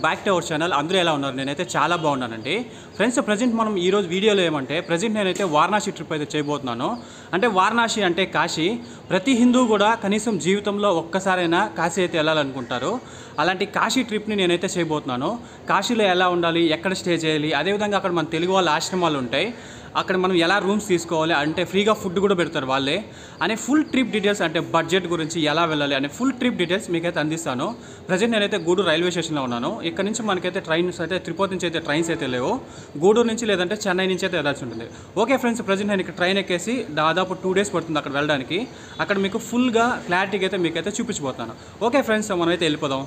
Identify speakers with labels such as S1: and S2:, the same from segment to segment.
S1: Back to our channel. అందరూ ఎలా ఉన్నారు? నేనైతే చాలా బాగున్నానండి. ఫ్రెండ్స్, ప్రజెంట్ మనం ఈరోజు వీడియోలో ఏమంటే ప్రజెంట్ నేనైతే వారణాసి ట్రిప్ అయితే చేయబోతున్నాను. అంటే వారణాసి అంటే కాశీ. ప్రతి హిందూ కూడా కనీసం జీవితంలో ఒక్కసారైనా కాశీ అయితే వెళ్ళాలనుకుంటారు. అలాంటి కాశీ ట్రిప్ని నేనైతే చేయబోతున్నాను. కాశీలో ఎలా ఉండాలి, ఎక్కడ స్టే చేయాలి, అదేవిధంగా అక్కడ మన తెలుగు వాళ్ళ ఆశ్రమాలు ఉంటాయి, అక్కడ మనం ఎలా రూమ్స్ తీసుకోవాలి, అంటే ఫ్రీగా ఫుడ్ కూడా పెడతారు వాళ్ళే అనే ఫుల్ ట్రిప్ డీటెయిల్స్, అంటే బడ్జెట్ గురించి ఎలా వెళ్ళాలి అనే ఫుల్ ట్రిప్ డీటెయిల్స్ మీకైతే అందిస్తాను. ప్రజెంట్ నేనైతే గూడూరు రైల్వే స్టేషన్లో ఉన్నాను. ఇక్కడ నుంచి మనకైతే ట్రైన్స్ అయితే తిరుపతి నుంచి అయితే ట్రైన్స్ అయితే లేవు. గూడూరు నుంచి లేదంటే చెన్నై నుంచి అయితే వెళ్ళాల్సి ఉంటుంది. ఓకే ఫ్రెండ్స్, ప్రజెంట్ నేను ఇక్కడ ట్రైన్ ఎక్కేసి దాదాపు 2 days పడుతుంది అక్కడ వెళ్ళడానికి. అక్కడ మీకు ఫుల్గా క్లారిటీగా అయితే మీకైతే చూపించబోతున్నాను. ఓకే ఫ్రెండ్స్, మనమైతే వెళ్ళిపోదాం.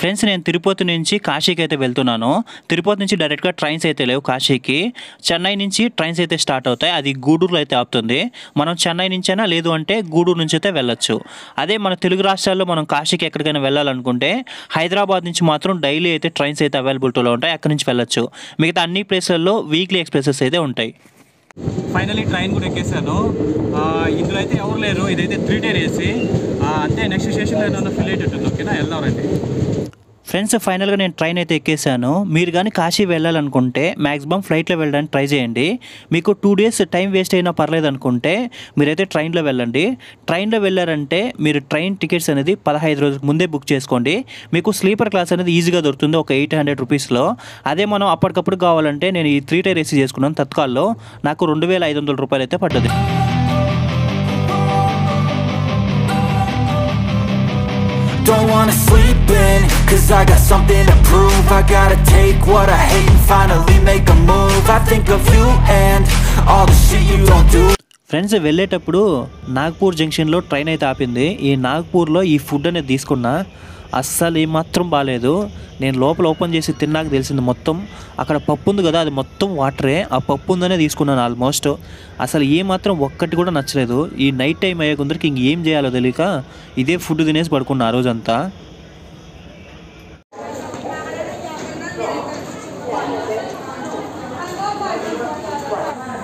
S2: ఫ్రెండ్స్, నేను తిరుపతి నుంచి కాశీకి అయితే వెళ్తున్నాను. తిరుపతి నుంచి డైరెక్ట్గా ట్రైన్స్ అయితే లేవు కాశీకి. చెన్నై నుంచి ట్రైన్స్ అయితే స్టార్ట్ అవుతాయి. అది గూడూరులో అయితే ఆపుతుంది. మనం చెన్నై నుంచైనా లేదు అంటే గూడూరు నుంచి అయితే వెళ్ళొచ్చు. అదే మన తెలుగు రాష్ట్రాల్లో మనం కాశీకి ఎక్కడికైనా వెళ్ళాలనుకుంటే హైదరాబాద్ నుంచి మాత్రం డైలీ అయితే ట్రైన్స్ అయితే అవైలబిలిటీలో ఉంటాయి. అక్కడి నుంచి వెళ్ళొచ్చు. మిగతా అన్ని ప్లేసుల్లో వీక్లీ ఎక్స్ప్రెసెస్ అయితే ఉంటాయి.
S1: ఫైనలీ ట్రైన్ కూడా ఎక్కేసాను. ఇందులో అయితే ఎవరు లేరు. ఇదైతే 3 tier AC. అంతే, నెక్స్ట్ స్టేషన్లో ఏదైనా ఫిల్ అయ్యేటట్టుంది. ఓకేనా, వెళ్దాం రండి.
S2: ఫ్రెండ్స్, ఫైనల్గా నేను ట్రైన్ అయితే ఎక్కేసాను. మీరు కానీ కాశీ వెళ్ళాలనుకుంటే మ్యాక్సిమం ఫ్లైట్లో వెళ్ళడానికి ట్రై చేయండి. మీకు 2 days టైం వేస్ట్ అయినా పర్లేదు అనుకుంటే మీరైతే ట్రైన్లో వెళ్ళండి. ట్రైన్లో వెళ్ళారంటే మీరు ట్రైన్ టికెట్స్ అనేది 15 రోజుల ముందే బుక్ చేసుకోండి. మీకు స్లీపర్ క్లాస్ అనేది ఈజీగా దొరుకుతుంది, ఒక 800 రూపీస్లో. అదే మనం అప్పటికప్పుడు కావాలంటే నేను ఈ 3 tier AC చేసుకున్నాను తత్కాల్లో. నాకు 2500 రూపాయలు అయితే పడ్డది.
S3: Don't wanna sleep in, cause I got something to prove. I gotta take what I hate and finally make a move. I think of you and all the shit you don't do.
S2: Friends, వెళ్ళేటప్పుడు నాగ్పూర్ జంక్షన్లో train అయితే ఆపింది. ఈ నాగ్పూర్లో ఈ food అనేది తీసుకున్నా, అస్సలు ఏమాత్రం బాగాలేదు. నేను లోపల ఓపెన్ చేసి తిన్నాక తెలిసింది మొత్తం అక్కడ పప్పు ఉంది కదా, అది మొత్తం వాటరే. ఆ పప్పు ఉందనే తీసుకున్నాను ఆల్మోస్ట్. అసలు ఏమాత్రం ఒక్కటి కూడా నచ్చలేదు. ఈ నైట్ టైం అయ్యే కొందరికి ఇంకేం చేయాలో తెలియక ఇదే ఫుడ్ తినేసి పడుకున్నా ఆ రోజంతా.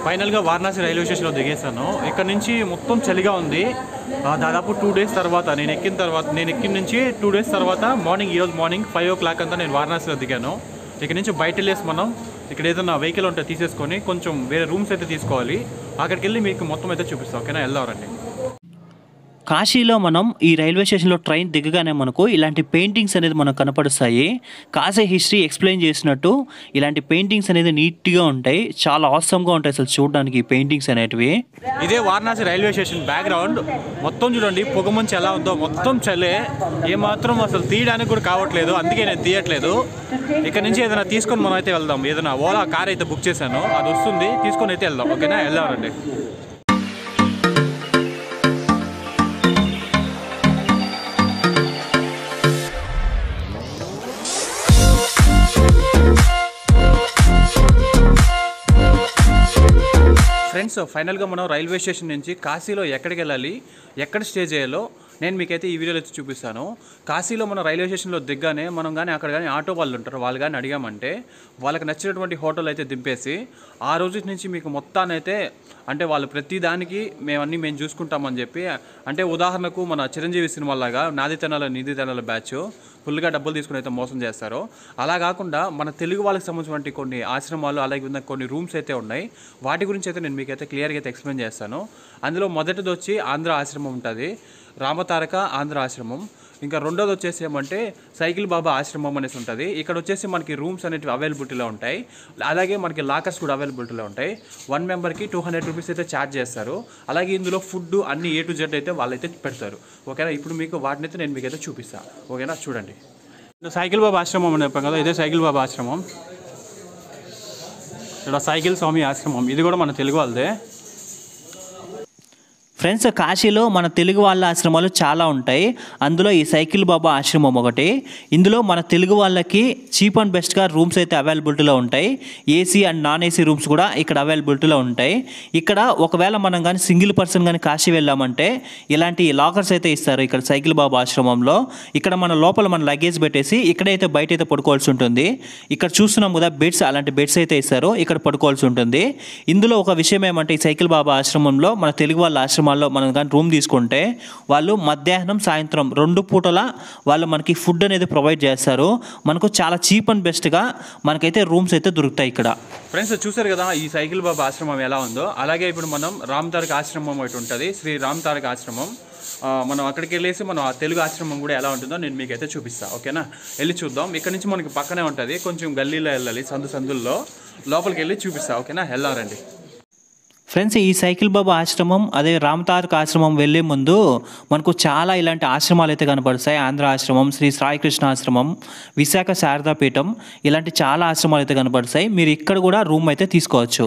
S1: ఫైనల్గా వారణాసి రైల్వే స్టేషన్లో దిగేశాను. ఇక్కడ నుంచి మొత్తం చలిగా ఉంది. దాదాపు 2 days తర్వాత నేను ఎక్కిన నుంచి 2 days తర్వాత ఈరోజు మార్నింగ్ 5 o'clock అంతా నేను వారణాసిలో దిగాను. ఇక్కడ నుంచి బయట వెళ్ళేసి మనం ఇక్కడ ఏదైనా వెహికల్ ఉంటే తీసేసుకొని కొంచెం వేరే రూమ్స్ అయితే తీసుకోవాలి. అక్కడికి వెళ్ళి మీకు మొత్తం అయితే చూపిస్తాం. ఓకేనా, వెళ్దాం రండి.
S2: కాశీలో మనం ఈ రైల్వే స్టేషన్లో ట్రైన్ దిగగానే మనకు ఇలాంటి పెయింటింగ్స్ అనేది మనకు కనపడుస్తాయి. కాశీ హిస్టరీ ఎక్స్ప్లెయిన్ చేసినట్టు ఇలాంటి పెయింటింగ్స్ అనేది నీట్గా ఉంటాయి. చాలా ఆసమ్గా ఉంటాయి అసలు చూడడానికి ఈ పెయింటింగ్స్ అనేటివి.
S1: ఇదే వారణాసి రైల్వే స్టేషన్ బ్యాక్గ్రౌండ్. మొత్తం చూడండి, పొగమంచు ఎలా ఉందో, మొత్తం చలే. ఏమాత్రం అసలు తీయడానికి కూడా కావట్లేదు, అందుకే నేను తీయట్లేదు. ఇక్కడ నుంచి ఏదైనా తీసుకొని మనం అయితే వెళ్దాం. ఏదైనా ఓలా కార్ అయితే బుక్ చేశాను, అది వస్తుంది, తీసుకొని అయితే వెళ్దాం. ఓకేనా, వెళ్దాం రండి. ఫ్రెండ్స్, ఫైనల్గా మనం రైల్వే స్టేషన్ నుంచి కాశీలో ఎక్కడికి వెళ్ళాలి, ఎక్కడ స్టే చేయాలో నేను మీకైతే ఈ వీడియోలో అయితే చూపిస్తాను. కాశీలో మన రైల్వే స్టేషన్లో దిగ్గానే మనం కానీ అక్కడ కానీ ఆటో వాళ్ళు ఉంటారు, వాళ్ళు కానీ అడిగామంటే వాళ్ళకి నచ్చినటువంటి హోటల్ అయితే దింపేసి ఆ రోజు నుంచి మీకు మొత్తానైతే, అంటే వాళ్ళు ప్రతి దానికి మేము చూసుకుంటామని చెప్పి, అంటే ఉదాహరణకు మన చిరంజీవి సినిమాలాగా నాది తెనాల నీది తెనాల బ్యాచ్ ఫుల్గా డబ్బులు తీసుకుని అయితే మోసం చేస్తారు. అలా కాకుండా మన తెలుగు వాళ్ళకి సంబంధించినటువంటి కొన్ని ఆశ్రమాలు, అలాగే కొన్ని రూమ్స్ అయితే ఉన్నాయి. వాటి గురించి అయితే నేను మీకైతే క్లియర్గా అయితే ఎక్స్ప్లెయిన్ చేస్తాను. అందులో మొదటిది వచ్చి ఆంధ్ర ఆశ్రమం ఉంటుంది, రామతారక ఆంధ్ర ఆశ్రమం. ఇంకా రెండోది వచ్చేసి ఏమంటే సైకిల్ బాబా ఆశ్రమం అనేసి ఉంటుంది. ఇక్కడ వచ్చేసి మనకి రూమ్స్ అనేవి అవైలబిలిటీలో ఉంటాయి, అలాగే మనకి లాకర్స్ కూడా అవైలబిలిటీలో ఉంటాయి. 1 memberకి 200 రూపీస్ అయితే ఛార్జ్ చేస్తారు. అలాగే ఇందులో ఫుడ్ అన్ని A to Z అయితే వాళ్ళైతే పెడతారు. ఓకేనా, ఇప్పుడు మీకు వాటిని అయితే నేను మీకైతే చూపిస్తాను. ఓకేనా, చూడండి. సైకిల్ బాబా ఆశ్రమం అని చెప్పాను కదా, ఇదే సైకిల్ బాబా ఆశ్రమం. ఇక్కడ సైకిల్ స్వామి ఆశ్రమం, ఇది కూడా మన తెలుగు వాళ్ళదే.
S2: ఫ్రెండ్స్, కాశీలో మన తెలుగు వాళ్ళ ఆశ్రమాలు చాలా ఉంటాయి. అందులో ఈ సైకిల్ బాబా ఆశ్రమం ఒకటి. ఇందులో మన తెలుగు వాళ్ళకి చీప్ అండ్ బెస్ట్గా రూమ్స్ అయితే అవైలబిలిటీలో ఉంటాయి. AC and non AC rooms కూడా ఇక్కడ అవైలబిలిటీలో ఉంటాయి. ఇక్కడ ఒకవేళ మనం కానీ సింగిల్ పర్సన్ కానీ కాశీ వెళ్ళామంటే ఇలాంటి లాకర్స్ అయితే ఇస్తారు ఇక్కడ సైకిల్ బాబా ఆశ్రమంలో. ఇక్కడ మన లోపల మన లగేజ్ పెట్టేసి ఇక్కడైతే బయట అయితే పడుకోవాల్సి ఉంటుంది. ఇక్కడ చూస్తున్నాం కదా బెడ్స్, అలాంటి బెడ్స్ అయితే ఇస్తారు, ఇక్కడ పడుకోవాల్సి ఉంటుంది. ఇందులో ఒక విషయం ఏమంటే ఈ సైకిల్ బాబా ఆశ్రమంలో మన తెలుగు వాళ్ళ ఆశ్రమం ఆశ్రమాల్లో మనం కానీ రూమ్ తీసుకుంటే వాళ్ళు మధ్యాహ్నం సాయంత్రం 2 పూటల వాళ్ళు మనకి ఫుడ్ అనేది ప్రొవైడ్ చేస్తారు. మనకు చాలా చీప్ అండ్ బెస్ట్గా మనకైతే రూమ్స్ అయితే దొరుకుతాయి ఇక్కడ.
S1: ఫ్రెండ్స్ చూసారు కదా ఈ సైకిల్ బాబా ఆశ్రమం ఎలా ఉందో. అలాగే ఇప్పుడు మనం రామ్ తారక్ ఆశ్రమం ఒకటి ఉంటుంది, శ్రీ రామ్ తారక్ ఆశ్రమం. మనం అక్కడికి వెళ్ళేసి మనం ఆ తెలుగు ఆశ్రమం కూడా ఎలా ఉంటుందో నేను మీకైతే చూపిస్తాను. ఓకేనా, వెళ్ళి చూద్దాం. ఇక్కడ నుంచి మనకి పక్కనే ఉంటుంది, కొంచెం గల్లీలో వెళ్ళాలి, సందుల్లో లోపలికి వెళ్ళి చూపిస్తాను. ఓకేనా, వెళ్దారండి.
S2: ఫ్రెండ్స్, ఈ సైకిల్ బాబా ఆశ్రమం అదే రామ్ తారక్ ఆశ్రమం వెళ్ళే ముందు మనకు చాలా ఇలాంటి ఆశ్రమాలు అయితే కనపడతాయి. ఆంధ్ర ఆశ్రమం, శ్రీ సాయికృష్ణ ఆశ్రమం, విశాఖ శారదాపీఠం, ఇలాంటి చాలా ఆశ్రమాలు అయితే కనపడతాయి. మీరు ఇక్కడ కూడా రూమ్ అయితే తీసుకోవచ్చు.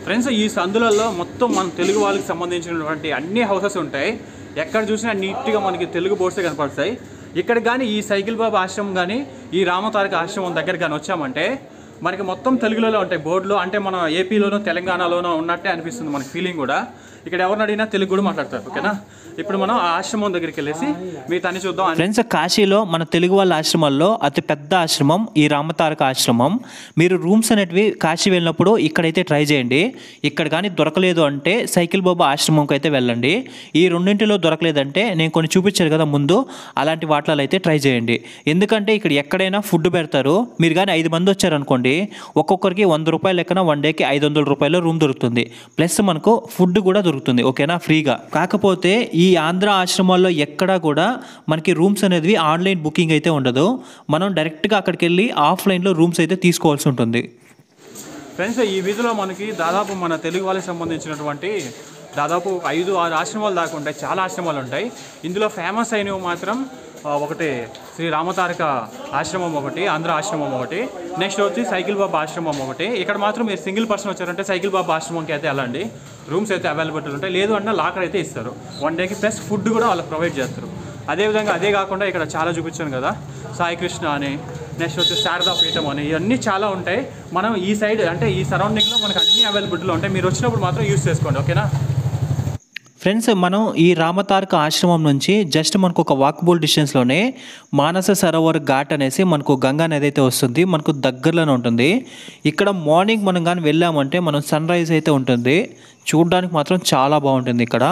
S1: ఫ్రెండ్స్, ఈ సందులలో మొత్తం మన తెలుగు వాళ్ళకి సంబంధించినటువంటి అన్ని హౌసెస్ ఉంటాయి. ఎక్కడ చూసినా నీట్గా మనకి తెలుగు బోర్డ్సే కనపడతాయి. ఇక్కడ కానీ ఈ సైకిల్ బాబా ఆశ్రమం కానీ ఈ రామతారక ఆశ్రమం దగ్గర కానీ వచ్చామంటే మనకి మొత్తం తెలుగులోనే ఉంటాయి బోర్డులు. అంటే మన ఏపీలోనో తెలంగాణలోనో ఉన్నట్టే అనిపిస్తుంది మనకి ఫీలింగ్ కూడా. ఇక్కడ ఎవరిని అడిగినా తెలుగు కూడా మాట్లాడతారు. ఓకేనా, ఇప్పుడు మనం ఆ ఆశ్రమం దగ్గరికి వెళ్ళేసి మిగతాన్ని చూద్దాం.
S2: ఫ్రెండ్స్, కాశీలో మన తెలుగు వాళ్ళ ఆశ్రమాల్లో అతి పెద్ద ఆశ్రమం ఈ రామతారక ఆశ్రమం. మీరు రూమ్స్ అనేటివి కాశీ వెళ్ళినప్పుడు ఇక్కడైతే ట్రై చేయండి. ఇక్కడ కానీ దొరకలేదు అంటే సైకిల్ బాబా ఆశ్రమంకి అయితే వెళ్ళండి. ఈ రెండింటిలో దొరకలేదంటే నేను కొన్ని చూపించాను కదా ముందు, అలాంటి వాటిలో అయితే ట్రై చేయండి. ఎందుకంటే ఇక్కడ ఎక్కడైనా ఫుడ్ పెడతారు. మీరు కానీ 5 మంది వచ్చారనుకోండి, ఒక్కొక్కరికి 100 రూపాయలు లెక్కన 1 డేకి 500 రూపాయలు రూమ్ దొరుకుతుంది. ప్లస్ మనకు ఫుడ్ కూడా దొరుకుతుంది. ఓకేనా, ఫ్రీగా. కాకపోతే ఈ ఆంధ్ర ఆశ్రమాల్లో ఎక్కడా కూడా మనకి రూమ్స్ అనేది ఆన్లైన్ బుకింగ్ అయితే ఉండదు. మనం డైరెక్ట్గా అక్కడికి వెళ్ళి ఆఫ్లైన్లో రూమ్స్ అయితే తీసుకోవాల్సి ఉంటుంది.
S1: ఫ్రెండ్స్, ఈ వీధిలో మనకి దాదాపు మన తెలుగు వాళ్ళకి సంబంధించినటువంటి దాదాపు 5-6 ఆశ్రమాలు దాకా ఉంటాయి. చాలా ఆశ్రమాలు ఉంటాయి. ఇందులో ఫేమస్ అయినవి మాత్రం ఒకటి శ్రీ రామతారక ఆశ్రమం ఒకటి, ఆంధ్ర ఆశ్రమం ఒకటి, నెక్స్ట్ వచ్చి సైకిల్ బాబా ఆశ్రమం ఒకటి. ఇక్కడ మాత్రం మీరు సింగిల్ పర్సన్ వచ్చారంటే సైకిల్ బాబా ఆశ్రమంకి అయితే వెళ్ళండి. రూమ్స్ అయితే అవైలబుల్ ఉంటాయి. లేదు అన్న లాకర్ అయితే ఇస్తారు 1 డేకి, ప్లస్ ఫుడ్ కూడా వాళ్ళకి ప్రొవైడ్ చేస్తారు. అదేవిధంగా అదే కాకుండా ఇక్కడ చాలా చూపించాను కదా, సాయికృష్ణ అని, నెక్స్ట్ వచ్చి శారదాపీఠం అని, ఇవన్నీ చాలా ఉంటాయి. మనం ఈ సైడ్ అంటే ఈ సరౌండింగ్లో మనకు అన్ని అవైలబుల్లో ఉంటాయి. మీరు వచ్చినప్పుడు మాత్రం యూస్ చేసుకోండి. ఓకేనా
S2: ఫ్రెండ్స్, మనం ఈ రామతారక ఆశ్రమం నుంచి జస్ట్ మనకు ఒక వాకబుల్ డిస్టెన్స్లోనే మానస సరోవర్ ఘాట్ అనేసి మనకు గంగా నది అయితే వస్తుంది. మనకు దగ్గరలోనే ఉంటుంది. ఇక్కడ మార్నింగ్ మనం కానీ వెళ్ళామంటే మనం సన్ రైజ్ అయితే ఉంటుంది. చూడడానికి మాత్రం చాలా బాగుంటుంది ఇక్కడ.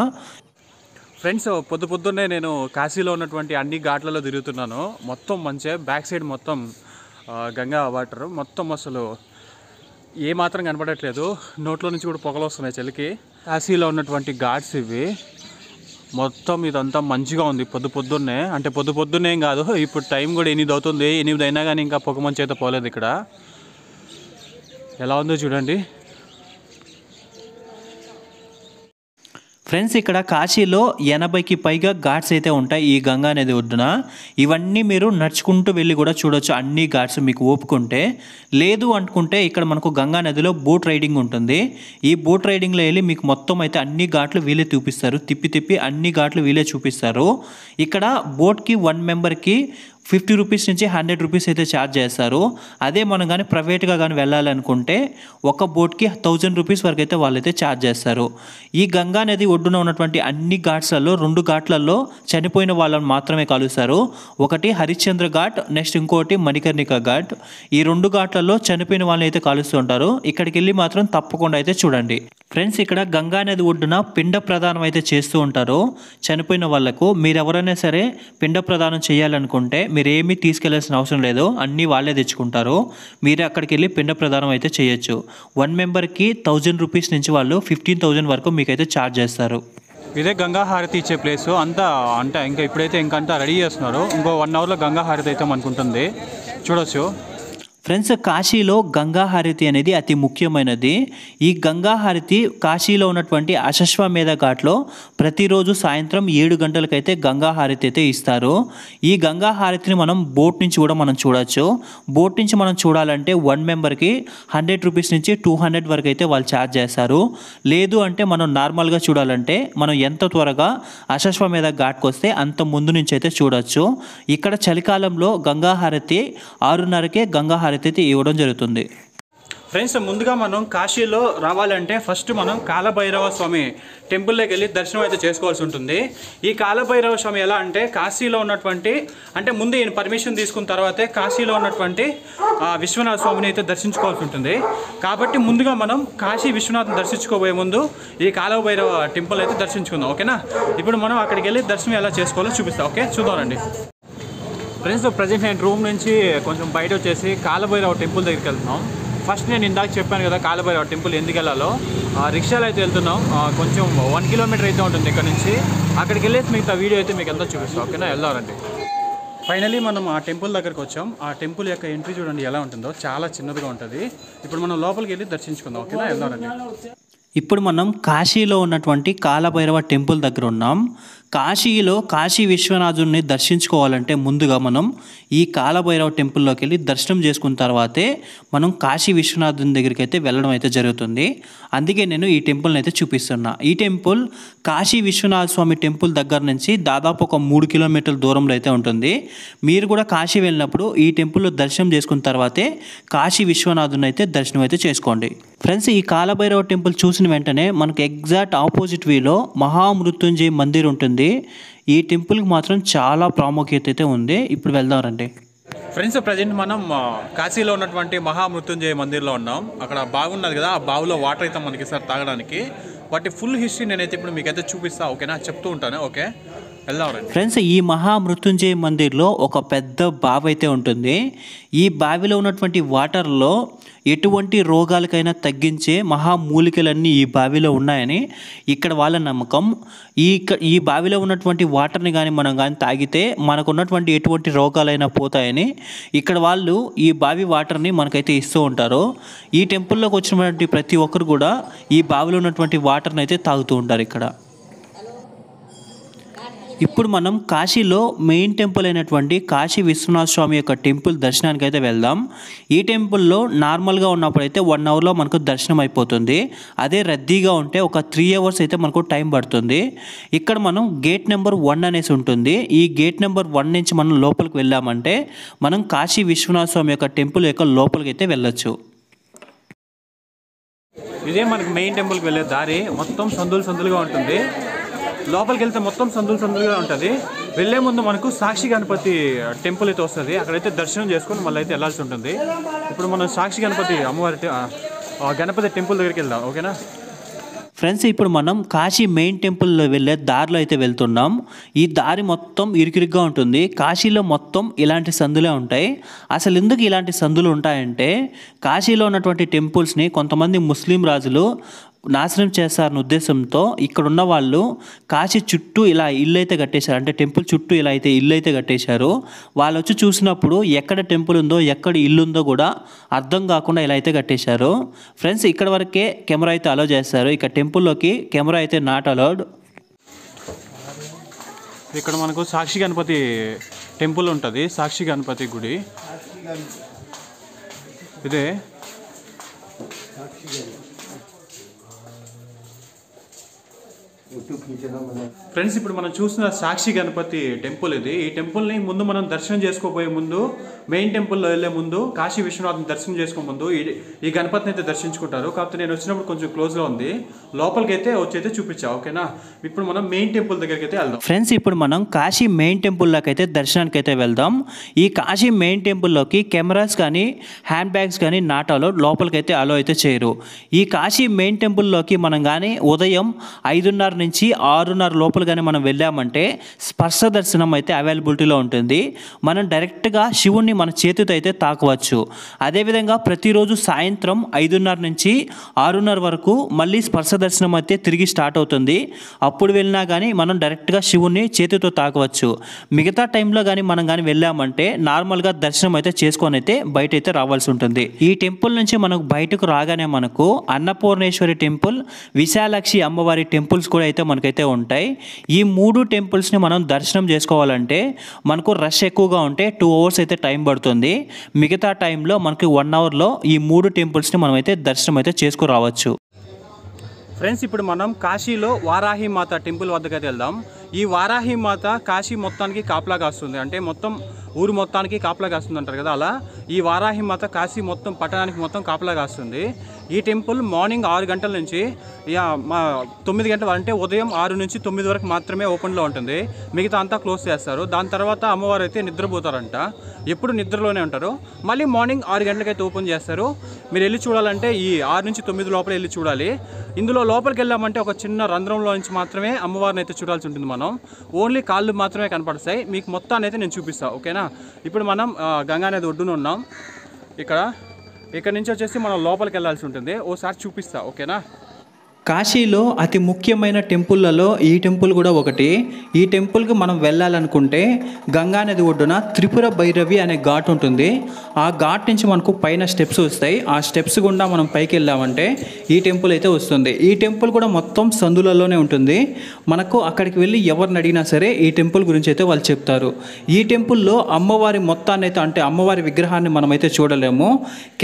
S1: ఫ్రెండ్స్, పొద్దున్నే నేను కాశీలో ఉన్నటువంటి అన్ని ఘాట్లలో తిరుగుతున్నాను. మొత్తం మంచిగా బ్యాక్ సైడ్ మొత్తం గంగా వాటర్ మొత్తం అసలు ఏమాత్రం కనపడట్లేదు. నోట్లో నుంచి కూడా పొగలు వస్తున్నాయి చలికి. కాశీలో ఉన్నటువంటి ఘాట్స్ ఇవి. మొత్తం ఇదంతా మంచిగా ఉంది పొద్దున్నే. అంటే పొద్దున్నే ఏం కాదు, ఇప్పుడు టైం కూడా 8 అవుతుంది. 8 అయినా కానీ ఇంకా పొగ మంచి అయితే పోలేదు. ఇక్కడ ఎలా ఉందో చూడండి.
S2: ఫ్రెండ్స్, ఇక్కడ కాశీలో 80కి పైగా ఘాట్స్ అయితే ఉంటాయి ఈ గంగా నది ఒడ్డున. ఇవన్నీ మీరు నడుచుకుంటూ వెళ్ళి కూడా చూడొచ్చు అన్ని ఘాట్స్ మీకు ఓపుకుంటే. లేదు అనుకుంటే ఇక్కడ మనకు గంగా నదిలో బోట్ రైడింగ్ ఉంటుంది. ఈ బోట్ రైడింగ్లో వెళ్ళి మీకు మొత్తం అయితే అన్ని ఘాట్లు వీళ్ళే చూపిస్తారు. తిప్పి అన్ని ఘాట్లు వీళ్ళే చూపిస్తారు. ఇక్కడ బోట్కి 1 మెంబర్కి 50 రూపీస్ నుంచి 100 రూపీస్ అయితే ఛార్జ్ చేస్తారు. అదే మనం కానీ ప్రైవేట్గా కానీ వెళ్ళాలనుకుంటే ఒక బోట్కి 1000 రూపీస్ వరకు అయితే వాళ్ళైతే ఛార్జ్ చేస్తారు. ఈ గంగా నది ఒడ్డున ఉన్నటువంటి అన్ని ఘాట్స్లలో 2 ఘాట్లలో చనిపోయిన వాళ్ళని మాత్రమే కలుస్తారు. ఒకటి హరిశ్చంద్ర ఘాట్, నెక్స్ట్ ఇంకోటి మణికర్ణిక ఘాట్. ఈ 2 ఘాట్లలో చనిపోయిన వాళ్ళని అయితే కాలుస్తూ ఉంటారు. ఇక్కడికి వెళ్ళి మాత్రం తప్పకుండా అయితే చూడండి. ఫ్రెండ్స్, ఇక్కడ గంగా నది ఒడ్డున పిండ ప్రదానం అయితే చేస్తూ ఉంటారు చనిపోయిన వాళ్ళకు. మీరు ఎవరైనా సరే పిండ ప్రదానం చేయాలనుకుంటే మీరు ఏమీ తీసుకెళ్లాల్సిన అవసరం లేదు, అన్నీ వాళ్ళే తెచ్చుకుంటారు. మీరే అక్కడికి వెళ్ళి పిండ ప్రదానం అయితే చేయొచ్చు. 1 మెంబర్కి 1000 రూపీస్ నుంచి వాళ్ళు 15,000 వరకు మీకైతే ఛార్జ్ చేస్తారు.
S1: ఇదే గంగా హారతి ఇచ్చే ప్లేస్ అంతా. అంటే ఇంకా ఇప్పుడైతే ఇంకంతా రెడీ చేస్తున్నారు. ఇంకో 1 అవర్లో గంగా హారతి అయితే మనకుంటుంది, చూడొచ్చు.
S2: ఫ్రెండ్స్, కాశీలో గంగా హారతి అనేది అతి ముఖ్యమైనది. ఈ గంగా హారతి కాశీలో ఉన్నటువంటి అశ్వమేధ ఘాట్లో ప్రతిరోజు సాయంత్రం 7 గంటలకైతే గంగా హారతి అయితే ఇస్తారు. ఈ గంగా హారతిని మనం బోట్ నుంచి కూడా మనం చూడొచ్చు. బోట్ నుంచి మనం చూడాలంటే 1 మెంబర్కి 100 రూపీస్ నుంచి 200 వరకు అయితే వాళ్ళు ఛార్జ్ చేస్తారు. లేదు అంటే మనం నార్మల్గా చూడాలంటే మనం ఎంత త్వరగా అశ్వమేధ ఘాట్కి వస్తే అంత ముందు నుంచి అయితే చూడొచ్చు. ఇక్కడ చలికాలంలో గంగా హారతి 6:30కే గంగా హారతి అయితే ఇవ్వడం జరుగుతుంది.
S1: ఫ్రెండ్స్, ముందుగా మనం కాశీలో రావాలంటే ఫస్ట్ మనం కాలభైరవ స్వామి టెంపుల్లోకి వెళ్ళి దర్శనం అయితే చేసుకోవాల్సి ఉంటుంది. ఈ కాలభైరవ స్వామి ఎలా అంటే కాశీలో ఉన్నటువంటి, అంటే ముందు ఈయన పర్మిషన్ తీసుకున్న తర్వాతే కాశీలో ఉన్నటువంటి విశ్వనాథ స్వామిని అయితే దర్శించుకోవాల్సి ఉంటుంది. కాబట్టి ముందుగా మనం కాశీ విశ్వనాథ్ని దర్శించుకోబోయే ముందు ఈ కాలభైరవ టెంపుల్ అయితే దర్శించుకుందాం. ఓకేనా? ఇప్పుడు మనం అక్కడికి వెళ్ళి దర్శనం ఎలా చేసుకోవాలో చూపిస్తాం. ఓకే, చూద్దామండి. ఫ్రెండ్స్, ప్రజెంట్ నేను రూమ్ నుంచి కొంచెం బయట వచ్చేసి కాలభైరవ టెంపుల్ దగ్గరికి వెళ్తున్నాం. ఫస్ట్ నేను ఇందాక చెప్పాను కదా కాలభైరవ టెంపుల్ ఎందుకు వెళ్ళాలో. రిక్షాలో అయితే వెళ్తున్నాం. కొంచెం 1 కిలోమీటర్ అయితే ఉంటుంది ఇక్కడ నుంచి. అక్కడికి వెళ్ళేసి మిగతా వీడియో అయితే మీకు ఎంతో చూపిస్తాం. ఓకేనా? వెళ్దామండి. ఫైనలీ మనం ఆ టెంపుల్ దగ్గరికి వచ్చాం. ఆ టెంపుల్ యొక్క ఎంట్రీ చూడండి ఎలా ఉంటుందో, చాలా చిన్నదిగా ఉంటుంది. ఇప్పుడు మనం లోపలికి వెళ్ళి దర్శించుకుందాం. ఓకేనా? వెళ్దామండి.
S2: ఇప్పుడు మనం కాశీలో ఉన్నటువంటి కాలభైరవ టెంపుల్ దగ్గర ఉన్నాం. కాశీలో కాశీ విశ్వనాథుని దర్శించుకోవాలంటే ముందుగా మనం ఈ కాలభైరవ టెంపుల్లోకి వెళ్ళి దర్శనం చేసుకున్న తర్వాతే మనం కాశీ విశ్వనాథుని దగ్గరికి అయితే వెళ్ళడం అయితే జరుగుతుంది. అందుకే నేను ఈ టెంపుల్ని అయితే చూపిస్తున్నా. ఈ టెంపుల్ కాశీ విశ్వనాథ స్వామి టెంపుల్ దగ్గర నుంచి దాదాపు ఒక 3 కిలోమీటర్ల దూరంలో అయితే ఉంటుంది. మీరు కూడా కాశీ వెళ్ళినప్పుడు ఈ టెంపుల్లో దర్శనం చేసుకున్న తర్వాతే కాశీ విశ్వనాథుని అయితే దర్శనం అయితే చేసుకోండి. ఫ్రెండ్స్, ఈ కాలభైరవ టెంపుల్ చూసిన వెంటనే మనకు ఎగ్జాక్ట్ ఆపోజిట్ వేలో మహామృత్యుంజయ మందిర్ ఉంటుంది. ఈ టెంపుల్కి మాత్రం చాలా ప్రాముఖ్యత అయితే ఉంది. ఇప్పుడు వెళ్దాం రండి.
S1: ఫ్రెండ్స్, ప్రజెంట్ మనం కాశీలో ఉన్నటువంటి మహామృత్యుంజయ మందిర్లో ఉన్నాం. అక్కడ బాగున్నది కదా, ఆ బావులో వాటర్ అయితే మనకి సార్ తాగడానికి. వాటి ఫుల్ హిస్టరీ నేనైతే ఇప్పుడు మీకైతే చూపిస్తా. ఓకేనా? చెప్తూ ఉంటాను. ఓకే, వెళ్దాం రండి.
S2: ఫ్రెండ్స్, ఈ మహామృత్యుంజయ మందిర్లో ఒక పెద్ద బావి అయితే ఉంటుంది. ఈ బావిలో ఉన్నటువంటి వాటర్లో ఎటువంటి రోగాలకైనా తగ్గించే మహామూలికలన్నీ ఈ బావిలో ఉన్నాయని ఇక్కడ వాళ్ళ నమ్మకం. ఈ బావిలో ఉన్నటువంటి వాటర్ని కానీ మనం కానీ తాగితే మనకు ఉన్నటువంటి ఎటువంటి రోగాలైనా పోతాయని ఇక్కడ వాళ్ళు ఈ బావి వాటర్ని మనకైతే ఇస్తూ ఉంటారు. ఈ టెంపుల్లోకి వచ్చినటువంటి ప్రతి ఒక్కరు కూడా ఈ బావిలో ఉన్నటువంటి వాటర్ని అయితే తాగుతూ ఉంటారు ఇక్కడ. ఇప్పుడు మనం కాశీలో మెయిన్ టెంపుల్ అయినటువంటి కాశీ విశ్వనాథ స్వామి యొక్క టెంపుల్ దర్శనానికి అయితే వెళ్దాం. ఈ టెంపుల్లో నార్మల్గా ఉన్నప్పుడైతే 1 అవర్లో మనకు దర్శనం అయిపోతుంది. అదే రద్దీగా ఉంటే ఒక 3 అవర్స్ అయితే మనకు టైం పడుతుంది. ఇక్కడ మనం గేట్ నెంబర్ 1 అనేసి ఉంటుంది. ఈ గేట్ నెంబర్ 1 నుంచి మనం లోపలికి వెళ్ళామంటే మనం కాశీ విశ్వనాథ స్వామి యొక్క టెంపుల్ యొక్క లోపలికి అయితే వెళ్ళొచ్చు.
S1: ఇదే మనకి మెయిన్ టెంపుల్కి వెళ్ళే దారి. మొత్తం సందులుగా ఉంటుంది. లోపలికి వెళ్తే మొత్తం సందులుగా ఉంటుంది. వెళ్ళే ముందు మనకు సాక్షి గణపతి టెంపుల్ అయితే వస్తుంది. అక్కడైతే దర్శనం చేసుకొని మళ్ళీ అయితే వెళ్ళాల్సి ఉంటుంది. ఇప్పుడు మనం సాక్షి గణపతి అమ్మవారి గణపతి టెంపుల్ దగ్గరికి వెళ్దాం. ఓకేనా?
S2: ఫ్రెండ్స్, ఇప్పుడు మనం కాశీ మెయిన్ టెంపుల్లో వెళ్ళే దారిలో అయితే వెళ్తున్నాం. ఈ దారి మొత్తం ఇరుకిరుగ్గా ఉంటుంది. కాశీలో మొత్తం ఇలాంటి సందులే ఉంటాయి. అసలు ఎందుకు ఇలాంటి సందులు ఉంటాయంటే కాశీలో ఉన్నటువంటి టెంపుల్స్ని కొంతమంది ముస్లిం రాజులు నాశనం చేస్తారన్న ఉద్దేశంతో ఇక్కడ ఉన్న వాళ్ళు కాశీ చుట్టూ ఇలా ఇల్లు అయితే కట్టేశారు. అంటే టెంపుల్ చుట్టూ ఇలా అయితే ఇల్లు అయితే కట్టేశారు. వాళ్ళు వచ్చి చూసినప్పుడు ఎక్కడ టెంపుల్ ఉందో ఎక్కడ ఇల్లు ఉందో కూడా అర్థం కాకుండా ఇలా అయితే కట్టేశారు. ఫ్రెండ్స్, ఇక్కడ వరకే కెమెరా అయితే అలౌ చేస్తారు. ఇక టెంపుల్లోకి కెమెరా అయితే నాట్ అలౌడ్.
S1: ఇక్కడ మనకు సాక్షి గణపతి టెంపుల్ ఉంటుంది. సాక్షి గణపతి గుడి ఇదే. ఫ్రెండ్స్, ఇప్పుడు మనం చూసిన సాక్షి గణపతి టెంపుల్ ఇది. ఈ టెంపుల్ని ముందు మనం దర్శనం చేసుకోబోయే ముందు, మెయిన్ టెంపుల్లో వెళ్ళే ముందు, కాశీ విశ్వనాథ్ని దర్శనం చేసుకో ముందు ఈ గణపతిని అయితే దర్శించుకుంటారు. కాకపోతే నేను వచ్చినప్పుడు కొంచెం క్లోజ్గా ఉంది. లోపలికి అయితే వచ్చి చూపించా. ఓకేనా? ఇప్పుడు మనం మెయిన్ టెంపుల్ దగ్గరికి అయితే వెళ్దాం.
S2: ఫ్రెండ్స్, ఇప్పుడు మనం కాశీ మెయిన్ టెంపుల్లోకి అయితే దర్శనానికి అయితే వెళ్దాం. ఈ కాశీ మెయిన్ టెంపుల్లోకి కెమెరాస్ కానీ హ్యాండ్ బ్యాగ్స్ కానీ నాట్ అలో, లోపలికి అయితే అలో అయితే చేయరు. ఈ కాశీ మెయిన్ టెంపుల్లోకి మనం కానీ ఉదయం 5:30 నుంచి 6:30 లోపల కానీ మనం వెళ్ళామంటే స్పర్శ దర్శనం అయితే అవైలబిలిటీలో ఉంటుంది. మనం డైరెక్ట్గా శివుణ్ణి మన చేతితో అయితే తాకవచ్చు. అదేవిధంగా ప్రతిరోజు సాయంత్రం 5:30 నుంచి 6:30 వరకు మళ్ళీ స్పర్శ దర్శనం అయితే తిరిగి స్టార్ట్ అవుతుంది. అప్పుడు వెళ్ళినా కానీ మనం డైరెక్ట్గా శివుణ్ణి చేతితో తాకవచ్చు. మిగతా టైంలో కానీ మనం కానీ వెళ్ళామంటే నార్మల్గా దర్శనం అయితే చేసుకొని అయితే బయట అయితే రావాల్సి ఉంటుంది. ఈ టెంపుల్ నుంచి మనకు బయటకు రాగానే మనకు అన్నపూర్ణేశ్వరి టెంపుల్, విశాలాక్షి అమ్మవారి టెంపుల్స్ కూడా అయితే మనకైతే ఉంటాయి. ఈ 3 టెంపుల్స్ని మనం దర్శనం చేసుకోవాలంటే మనకు రష్ ఎక్కువగా ఉంటే 2 అవర్స్ అయితే టైం పడుతుంది. మిగతా టైంలో మనకి 1 అవర్లో ఈ 3 టెంపుల్స్ని మనం అయితే దర్శనం అయితే చేసుకురావచ్చు.
S1: ఫ్రెండ్స్, ఇప్పుడు మనం కాశీలో వారాహి మాత టెంపుల్ వద్దకైతే వెళ్దాం. ఈ వారాహి మాత కాశీ మొత్తానికి కాపలా కాస్తుంది. అంటే మొత్తం ఊరు మొత్తానికి కాపలా కాస్తుంది అంటారు కదా, అలా ఈ వారాహి మాత కాశీ మొత్తం పట్టణానికి మొత్తం కాపలా కాస్తుంది. ఈ టెంపుల్ మార్నింగ్ 6 గంటల నుంచి 9 గంటల అంటే ఉదయం 6 నుంచి 9 వరకు మాత్రమే ఓపెన్లో ఉంటుంది. మిగతా అంతా క్లోజ్ చేస్తారు. దాని తర్వాత అమ్మవారు అయితే నిద్రపోతారంట, ఎప్పుడు నిద్రలోనే ఉంటారు. మళ్ళీ మార్నింగ్ 6 గంటలకైతే ఓపెన్ చేస్తారు. మీరు వెళ్ళి చూడాలంటే ఈ 6 నుంచి 9 లోపల వెళ్ళి చూడాలి. ఇందులో లోపలికి వెళ్ళామంటే ఒక చిన్న రంధ్రంలో నుంచి మాత్రమే అమ్మవారిని అయితే చూడాల్సి ఉంటుంది. మనం ఓన్లీ కాళ్ళు మాత్రమే కనపడతాయి. మీకు మొత్తాన్ని అయితే నేను చూపిస్తాను, ఓకేనా. ఇప్పుడు మనం గంగానది ఒడ్డున ఉన్నాం. ఇక్కడ నుంచి వచ్చేసి మనం లోపలికి వెళ్ళాల్సి ఉంటుంది. ఓసారి చూపిస్తా, ఓకేనా.
S2: కాశీలో అతి ముఖ్యమైన టెంపుల్లలో ఈ టెంపుల్ కూడా ఒకటి. ఈ టెంపుల్కి మనం వెళ్ళాలనుకుంటే గంగానది ఒడ్డున త్రిపుర భైరవి అనే ఘాట్ ఉంటుంది. ఆ ఘాట్ నుంచి మనకు పైన స్టెప్స్ వస్తాయి. ఆ స్టెప్స్ గుండా మనం పైకి వెళ్ళామంటే ఈ టెంపుల్ అయితే వస్తుంది. ఈ టెంపుల్ కూడా మొత్తం సందులలోనే ఉంటుంది. మనకు అక్కడికి వెళ్ళి ఎవరిని అడిగినా సరే ఈ టెంపుల్ గురించి అయితే వాళ్ళు చెప్తారు. ఈ టెంపుల్లో అమ్మవారి మొత్తాన్ని అయితే అంటే అమ్మవారి విగ్రహాన్ని మనమైతే చూడలేము.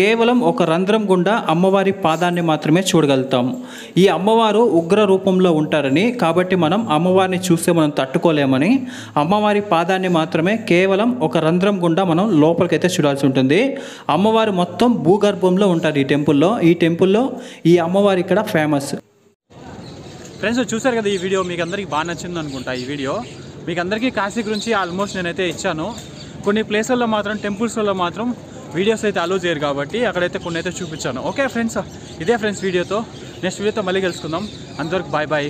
S2: కేవలం ఒక రంధ్రం గుండా అమ్మవారి పాదాన్ని మాత్రమే చూడగలుగుతాము. ఈ అమ్మవారు ఉగ్ర రూపంలో ఉంటారని, కాబట్టి మనం అమ్మవారిని చూస్తే మనం తట్టుకోలేమని అమ్మవారి పాదాన్ని మాత్రమే కేవలం ఒక రంధ్రం గుండా మనం లోపలికైతే చూడాల్సి ఉంటుంది. అమ్మవారు మొత్తం భూగర్భంలో ఉంటారు ఈ టెంపుల్లో. ఈ టెంపుల్లో ఈ అమ్మవారు ఇక్కడ ఫేమస్.
S1: ఫ్రెండ్స్ చూసారు కదా, ఈ వీడియో మీకు అందరికీ బాగా నచ్చింది అనుకుంటా. ఈ వీడియో మీకు అందరికీ కాశీ గురించి ఆల్మోస్ట్ నేనైతే ఇచ్చాను. కొన్ని ప్లేసుల్లో మాత్రం టెంపుల్స్లో మాత్రం వీడియోస్ అయితే అలో చేయరు కాబట్టి అక్కడైతే కొన్ని అయితే చూపించాను. ఓకే ఫ్రెండ్స్, ఇదే ఫ్రెండ్స్ వీడియోతో నెక్స్ట్ వీడియోతో మళ్ళీ కలుసుకుందాం. అంతవరకు బాయ్ బాయ్.